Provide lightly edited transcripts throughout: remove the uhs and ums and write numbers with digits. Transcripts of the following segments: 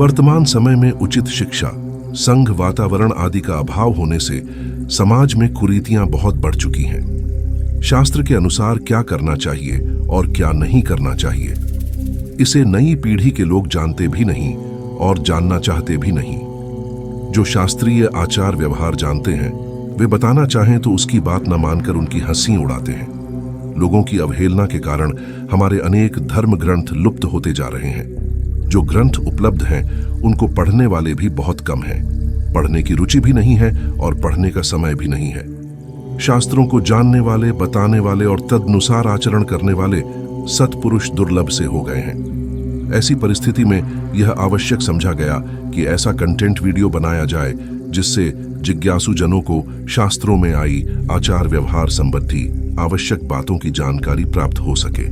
वर्तमान समय में उचित शिक्षा, संघ वातावरण आदि का अभाव होने से समाज में कुरीतियां बहुत बढ़ चुकी हैं। शास्त्र के अनुसार क्या करना चाहिए और क्या नहीं करना चाहिए, इसे नई पीढ़ी के लोग जानते भी नहीं और जानना चाहते भी नहीं। जो शास्त्रीय आचार व्यवहार जानते हैं, वे बताना चाहें तो उसकी बात न मानकर उनकी हंसी उड़ाते हैं। लोगों की अवहेलना के कारण हमारे अनेक धर्म ग्रंथ लुप्त होते जा रहे हैं। जो ग्रंथ उपलब्ध हैं, उनको पढ़ने वाले भी बहुत कम हैं। पढ़ने की रुचि भी नहीं है और पढ़ने का समय भी नहीं है। शास्त्रों को जानने वाले, बताने वाले और तदनुसार आचरण करने वाले सत्पुरुष दुर्लभ से हो गए हैं। ऐसी परिस्थिति में यह आवश्यक समझा गया कि ऐसा कंटेंट वीडियो बनाया जाए जिससे जिज्ञासु जनों को शास्त्रों में आई आचार व्यवहार संबंधी आवश्यक बातों की जानकारी प्राप्त हो सके।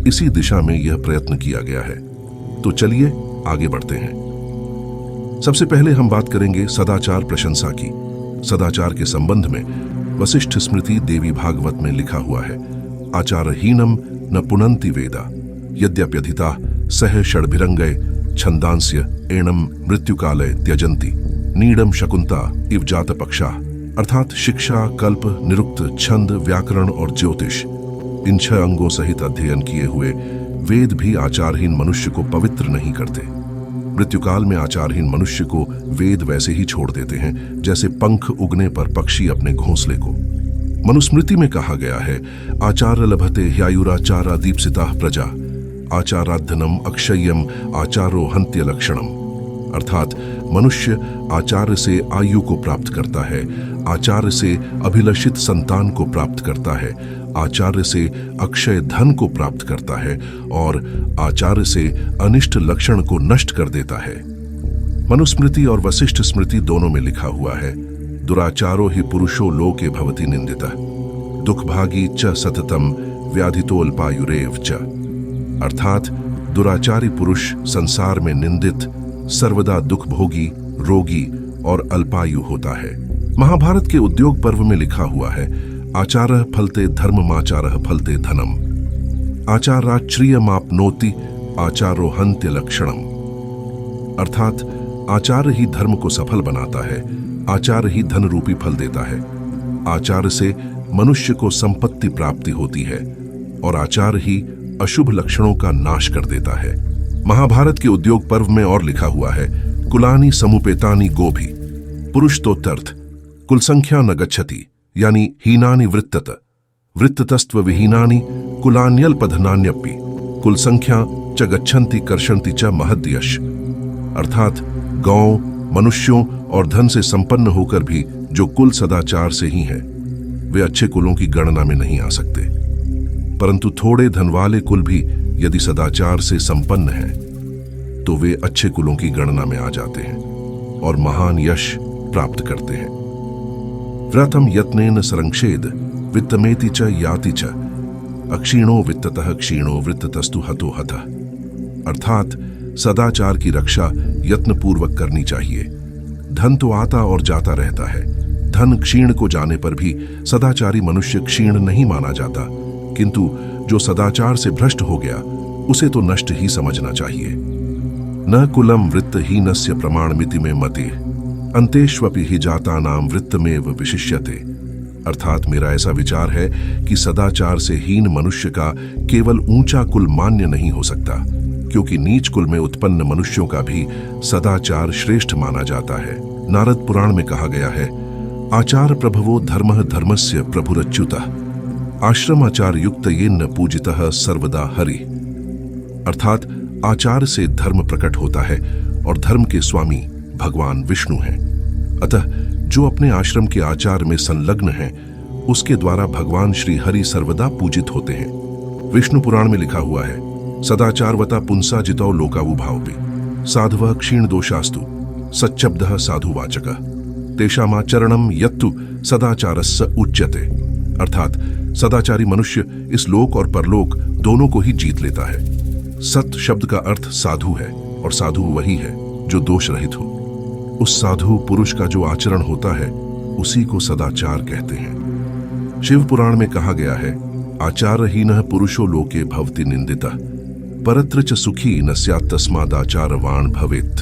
इसी दिशा में यह प्रयत्न किया गया है। तो चलिए आगे बढ़ते हैं। सबसे पहले हम बात करेंगे सदाचार प्रशंसा की। सदाचार के संबंध में वशिष्ठ स्मृति देवी भागवत में लिखा हुआ है, आचारहीनम न पुनन्ति वेदा यद्यप्यधिता सह षड्भिरंगय छंदांस्य एणम मृत्युकालय त्यजंती नीडम शकुंता इव जात पक्षा। अर्थात शिक्षा, कल्प, निरुक्त, छंद, व्याकरण और ज्योतिष, इन 6 अंगों सहित अध्ययन किए हुए वेद भी आचारहीन मनुष्य को पवित्र नहीं करते। मृत्युकाल में आचारहीन मनुष्य को वेद वैसे ही छोड़ देते हैं जैसे पंख उगने पर पक्षी अपने घोंसले को। मनुस्मृति में कहा गया है, आचार लभते ह्यायुराचारा दीप्सिता प्रजा आचाराधनम अक्षय्यम आचारो हंत्य लक्षणम। अर्थात मनुष्य आचार से आयु को प्राप्त करता है, आचार से अभिलषित संतान को प्राप्त करता है, आचार्य से अक्षय धन को प्राप्त करता है और आचार्य से अनिष्ट लक्षण को नष्ट कर देता है। मनुस्मृति और वशिष्ठ स्मृति दोनों में लिखा हुआ है, दुराचारो ही पुरुषो लोके भवति निंदितः दुखभागी च सततम व्याधितोल्पायुरेव च। अर्थात दुराचारी पुरुष संसार में निंदित, सर्वदा दुखभोगी, रोगी और अल्पायु होता है। महाभारत के उद्योग पर्व में लिखा हुआ है, आचारः फलते धर्ममाचारः फलते धनम आचाराच्रियमाप्नोति आचारो हन्त्य लक्षणम। अर्थात आचार ही धर्म को सफल बनाता है, आचार ही धन रूपी फल देता है। आचार से मनुष्य को संपत्ति प्राप्ति होती है और आचार ही अशुभ लक्षणों का नाश कर देता है। महाभारत के उद्योग पर्व में और लिखा हुआ है, कुलानि समुपेतानि गोभी पुरुष तो तर्थ कुल संख्या न गच्छति, यानी हीनानि वृत्तत वृत्ततस्त्व विहीनानि कुलान्यल्पधनान्यपि कुल संख्या च गच्छन्ति कर्षन्ति च महद्यश। अर्थात गांव, मनुष्यों और धन से संपन्न होकर भी जो कुल सदाचार से ही हैं, वे अच्छे कुलों की गणना में नहीं आ सकते। परंतु थोड़े धन वाले कुल भी यदि सदाचार से संपन्न हैं, तो वे अच्छे कुलों की गणना में आ जाते हैं और महान यश प्राप्त करते हैं। व्रतम यत्नेन संरक्षेद वित्तमेति च याति च अक्षीणो वित्ततः क्षीणो वृत्ततस्तु हतो हतः। अर्थात सदाचार की रक्षा यत्नपूर्वक करनी चाहिए। धन तो आता और जाता रहता है। धन क्षीण को जाने पर भी सदाचारी मनुष्य क्षीण नहीं माना जाता, किंतु जो सदाचार से भ्रष्ट हो गया उसे तो नष्ट ही समझना चाहिए। न कुलम वृत्तहीनस्य प्रमाणमिति में मते अंतेष्वपि ही जाता नाम वृत्तमेव विशिष्यते। अर्थात मेरा ऐसा विचार है कि सदाचार से हीन मनुष्य का केवल ऊंचा कुल मान्य नहीं हो सकता, क्योंकि नीच कुल में उत्पन्न मनुष्यों का भी सदाचार श्रेष्ठ माना जाता है। नारद पुराण में कहा गया है, आचार प्रभवो धर्मः धर्मस्य प्रभुरच्युतः आश्रमाचार युक्त ये न पूजितः सर्वदा हरि। अर्थात आचार से धर्म प्रकट होता है और धर्म के स्वामी भगवान विष्णु हैं। अतः जो अपने आश्रम के आचार में संलग्न हैं, उसके द्वारा भगवान श्री हरि सर्वदा पूजित होते हैं। विष्णु पुराण में लिखा हुआ है, सदाचारवता पुंसा जितौ लोकावुभावपि साधवः क्षीण दोषास्तु सच्चब्दः साधुवाचकः तेषामाचरणम यत्तु सदाचारस्य उच्यते। अर्थात सदाचारी मनुष्य इस लोक और परलोक दोनों को ही जीत लेता है। सत शब्द का अर्थ साधु है और साधु वही है जो दोष रहित हो। उस साधु पुरुष का जो आचरण होता है उसी को सदाचार कहते हैं। शिव पुराण में कहा गया है, आचारहीनः पुरुषो लोके भवति निंदितः परत्र च सुखी न स्यात् तस्मादाचारवाण भवेत्,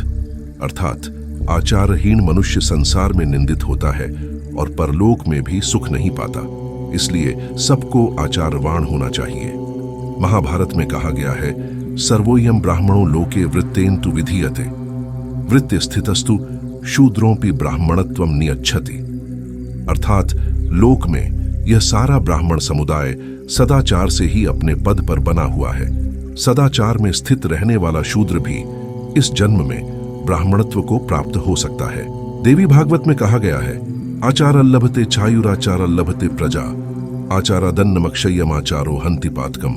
अर्थात आचारहीन मनुष्य संसार में निंदित होता है और परलोक में भी सुख नहीं पाता, इसलिए सबको आचारवाण होना चाहिए। महाभारत में कहा गया है, सर्वोयम ब्राह्मणो लोके वृत्तेन तु विधीयते, वृत्ति स्थितस्तु शूद्रोंपि ब्राह्मणत्वम नियच्छति, अर्थात लोक में यह सारा ब्राह्मण समुदाय सदाचार से ही अपने पद पर बना हुआ है। सदाचार में स्थित रहने वाला शूद्र भी इस जन्म में ब्राह्मणत्व को प्राप्त हो सकता है। देवी भागवत में कहा गया है, आचार लभते छायुराचार लभते प्रजा, आचारादन्नमक्षय्यम आचारो हन्ति पातकम,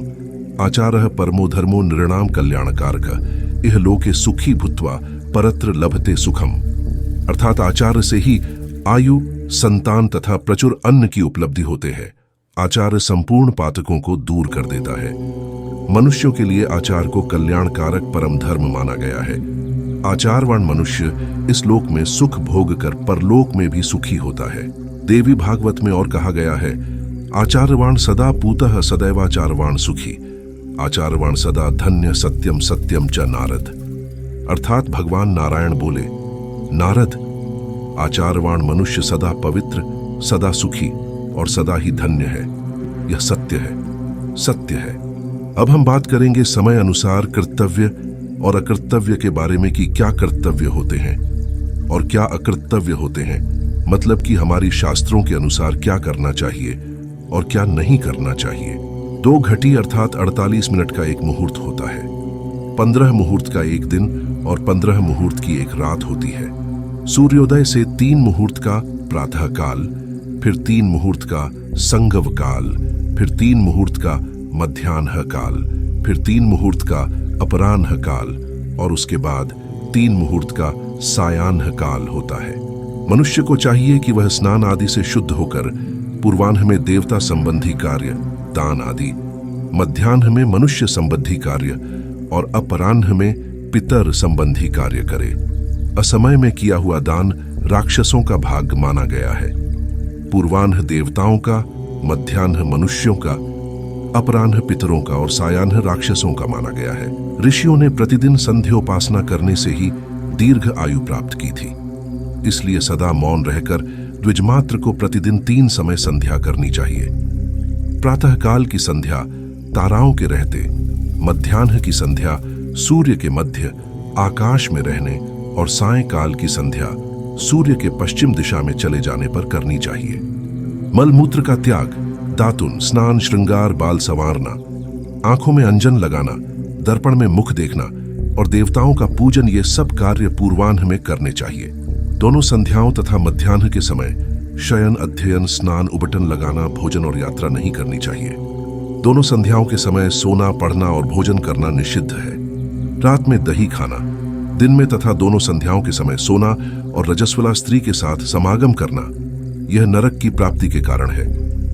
आचारः परमो धर्मो नृणाम कल्याणकारक, इह लोके सुखी भूत्वा परत्र लभते सुखम, अर्थात आचार से ही आयु, संतान तथा प्रचुर अन्न की उपलब्धि होते हैं। आचार संपूर्ण पातकों को दूर कर देता है। मनुष्यों के लिए आचार को कल्याणकारक परम धर्म माना गया है। आचारवान मनुष्य इस लोक में सुख भोग कर परलोक में भी सुखी होता है। देवी भागवत में और कहा गया है, आचारवान सदा पूतः सदैवाचारवान सुखी, आचारवान सदा धन्य सत्यम सत्यम च नारद, अर्थात भगवान नारायण बोले, नारद, आचारवान मनुष्य सदा पवित्र, सदा सुखी और सदा ही धन्य है। यह सत्य है, सत्य है। अब हम बात करेंगे समय अनुसार कर्तव्य और अकर्तव्य के बारे में कि क्या कर्तव्य होते हैं और क्या अकर्तव्य होते हैं, मतलब कि हमारी शास्त्रों के अनुसार क्या करना चाहिए और क्या नहीं करना चाहिए। 2 घटी अर्थात 48 मिनट का एक मुहूर्त होता है। 15 मुहूर्त का एक दिन और 15 मुहूर्त की एक रात होती है। सूर्योदय से 3 मुहूर्त का प्रातः काल, फिर 3 मुहूर्त का संगव काल, फिर 3 मुहूर्त का मध्याह्न काल, फिर 3 मुहूर्त का अपराह्न काल और उसके बाद 3 मुहूर्त का सायाह्न काल होता है। मनुष्य को चाहिए कि वह स्नान आदि से शुद्ध होकर पूर्वाह्न में देवता संबंधी कार्य, दान आदि, मध्याह्न में मनुष्य संबंधी कार्य और अपराह्न में पितर संबंधी कार्य करे। असमय में किया हुआ दान राक्षसों का भाग माना गया है। पूर्वाह्न देवताओं का, मध्याह्न मनुष्यों का, अपराह्न पितरों का और सायाह्न राक्षसों का माना गया है। ऋषियों ने प्रतिदिन संध्योपासना करने से ही दीर्घ आयु प्राप्त की थी, इसलिए सदा मौन रहकर द्विजमात्र को प्रतिदिन 3 समय संध्या करनी चाहिए। प्रातः काल की संध्या ताराओं के रहते, मध्याह्न की संध्या सूर्य के मध्य आकाश में रहने और सायंकाल की संध्या सूर्य के पश्चिम दिशा में चले जाने पर करनी चाहिए। मलमूत्र का त्याग, दातुन, स्नान, श्रृंगार, बाल संवारना, आंखों में अंजन लगाना, दर्पण में मुख देखना और देवताओं का पूजन, ये सब कार्य पूर्वाह्न में करने चाहिए। दोनों संध्याओं तथा मध्याह्न के समय शयन, अध्ययन, स्नान, उबटन लगाना, भोजन और यात्रा नहीं करनी चाहिए। दोनों संध्याओं के समय सोना, पढ़ना और भोजन करना निषिद्ध है। रात में दही खाना, दिन में तथा दोनों संध्याओं के समय सोना और रजस्वला स्त्री के साथ समागम करना, यह नरक की प्राप्ति के कारण है।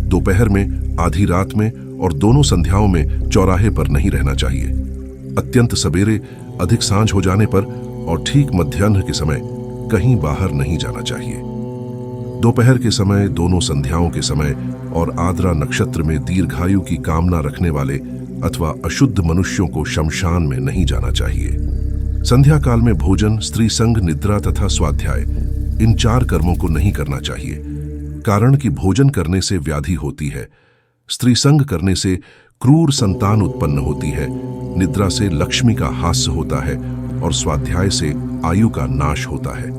दोपहर में, आधी रात में और दोनों संध्याओं में चौराहे पर नहीं रहना चाहिए। अत्यंत सवेरे, अधिक सांझ हो जाने पर और ठीक मध्याह्न के समय कहीं बाहर नहीं जाना चाहिए। दोपहर के समय, दोनों संध्याओं के समय और आद्रा नक्षत्र में दीर्घायु की कामना रखने वाले अथवा अशुद्ध मनुष्यों को शमशान में नहीं जाना चाहिए। संध्या काल में भोजन, स्त्री संग, निद्रा तथा स्वाध्याय, इन 4 कर्मों को नहीं करना चाहिए, कारण कि भोजन करने से व्याधि होती है, स्त्री संग करने से क्रूर संतान उत्पन्न होती है, निद्रा से लक्ष्मी का हास्य होता है और स्वाध्याय से आयु का नाश होता है।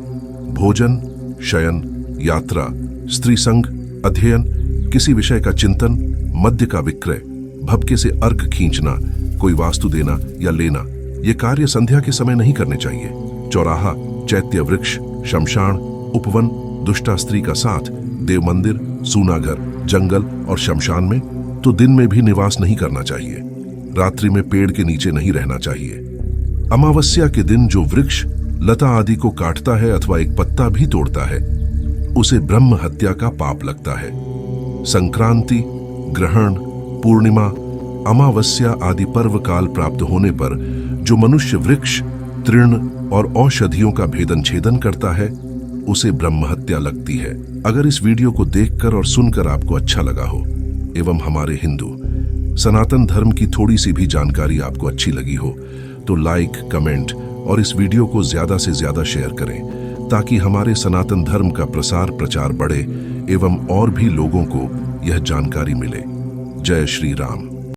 भोजन, शयन, यात्रा, स्त्री संग, अध्ययन, किसी विषय का चिंतन, मद्य का विक्रय, भभके से अर्घ खींचना, कोई वास्तु देना या लेना, ये कार्य संध्या के समय नहीं करने चाहिए। चौराहा, चैत्य वृक्ष, शमशान, उपवन, दुष्टा स्त्री का साथ, देव मंदिर, सूना घर, जंगल और शमशान में तो दिन में भी निवास नहीं करना चाहिए। रात्रि में पेड़ के नीचे नहीं रहना चाहिए। अमावस्या के दिन जो वृक्ष, लता आदि को काटता है अथवा एक पत्ता भी तोड़ता है, उसे ब्रह्म हत्या का पाप लगता है। संक्रांति, ग्रहण, पूर्णिमा, अमावस्या आदि पर्व काल प्राप्त होने पर जो मनुष्य वृक्ष, तृण और औषधियों का भेदन छेदन करता है, उसे ब्रह्म हत्या लगती है। अगर इस वीडियो को देखकर और सुनकर आपको अच्छा लगा हो एवं हमारे हिंदू सनातन धर्म की थोड़ी सी भी जानकारी आपको अच्छी लगी हो तो लाइक, कमेंट और इस वीडियो को ज्यादा से ज्यादा शेयर करें ताकि हमारे सनातन धर्म का प्रसार प्रचार बढ़े एवं और भी लोगों को यह जानकारी मिले। जय श्री राम।